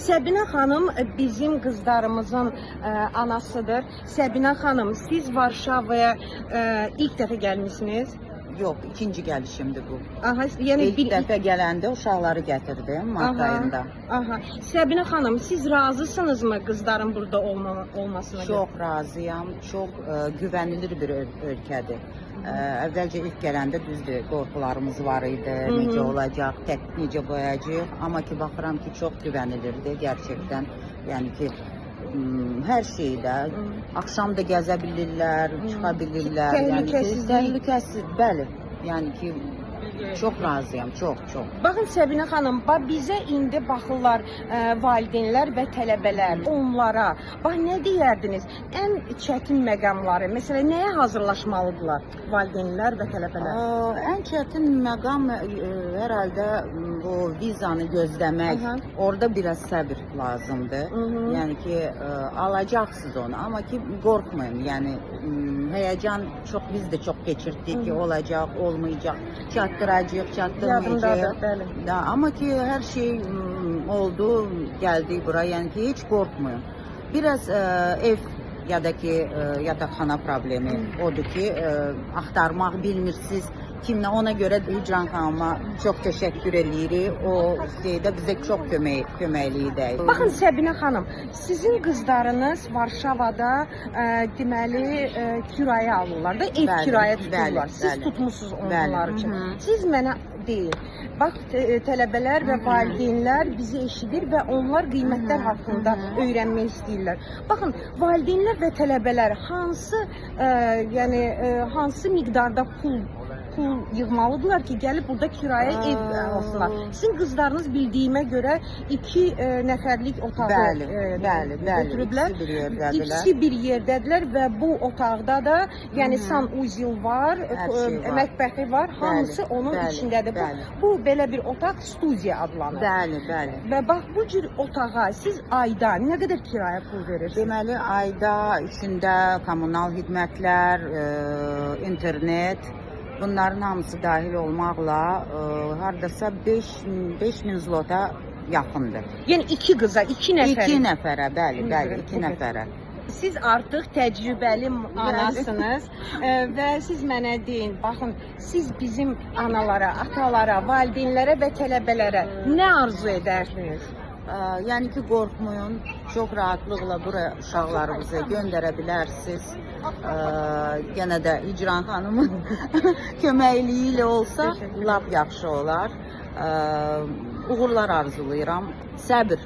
Səbinə xanım bizim qızlarımızın anasıdır. Səbinə xanım, siz Varşavaya ilk dəfə gəlmisiniz? Yox, ikinci gəlişimdir bu. Aha, yəni İlk dəfə gələndə uşaqları gətirdim mart ayında. Aha. Səbinə xanım, siz razısınızmı qızların burada olmasına? Çox razıyam. Çox güvənilir bir ölkədir. Əvvəlcə ilk gələndə düzdür, qorxularımız var idi. Necə olacaq, necə qoyacağıq. Amma ki baxıram ki çox güvənilirdi gerçəkdən. Yəni ki hər şeydə axşam da gəzə bilirlər, çıxa bilirlər. Təhlükəsiz, bəli. Yəni ki çox razıyam, çox. Baxın Səbinə xanım, bizə indi baxırlar valideynlər və tələbələr, onlara. Bax nə deyərdiniz? Ən çətin məqamları, məsələn, nəyə hazırlaşmalıdırlar valideynlər və tələbələr? Ən çətin məqam herhalde bu vizanı gözləmək. Orada biraz səbir lazımdır. Yəni ki alacaqsınız onu, amma ki qorxmayın. Yəni heyecan çox, biz də çox keçirdik ki olacaq, olmayacaq, çatdıracaq, çatdırmayacaq. Amma ki hər şey oldu, gəldik bura. Yəni ki heç qorxmayın. Biraz ev ya da ki yataqxana problemi odur ki axtarmaq bilmirsiniz. Kimlə, ona görə Hicran xanıma çox təşəkkür edirik. O şeydə bizə çox köməkliyidir. Baxın Səbinə xanım, sizin qızlarınız Varşavada deməli kirayə alırlar da, ev kirayə tuturlar. Siz tutmusunuz onlar üçün. Siz mənə deyin. Bax, tələbələr və valideynlər bizi eşidir və onlar qiymətlər haqqında öyrənmək istəyirlər. Baxın, valideynlər və tələbələr hansı miqdarda pul yığmalıdırlar ki, gəlib burada kirayə ev alsınlar. Sizin qızlarınız bildiyimə görə 2 nəfərlik otağı götürüblər. İkisi bir yerdədirlər və bu otaqda da yəni sanuzil var, mətbəxi var, hamısı onun içindədir. Bu belə bir otaq studiya adlanır. Bəli. Və bax bu cür otağa siz ayda nə qədər kirayə pul verirsiniz? Deməli ayda içində kommunal xidmətlər, internet, bunların hamısı dahil olmaqla hardasa 5000 zlota yaxındır. Yəni 2 qıza, 2 nəfərə? 2 nəfərə, bəli, 2 nəfərə. Siz artıq təcrübəli anasınız və siz mənə deyin, baxın, siz bizim analara, atalara, valideynlərə və tələbələrə nə arzu edərsiniz? Yəni ki qorxmayın, çox rahatlıqla bura uşaqlarınızı göndərə bilərsiniz. Yenə də Hicran xanımın köməkliyi ilə olsa lap yaxşı olar. Uğurlar arzulayıram. Səbir.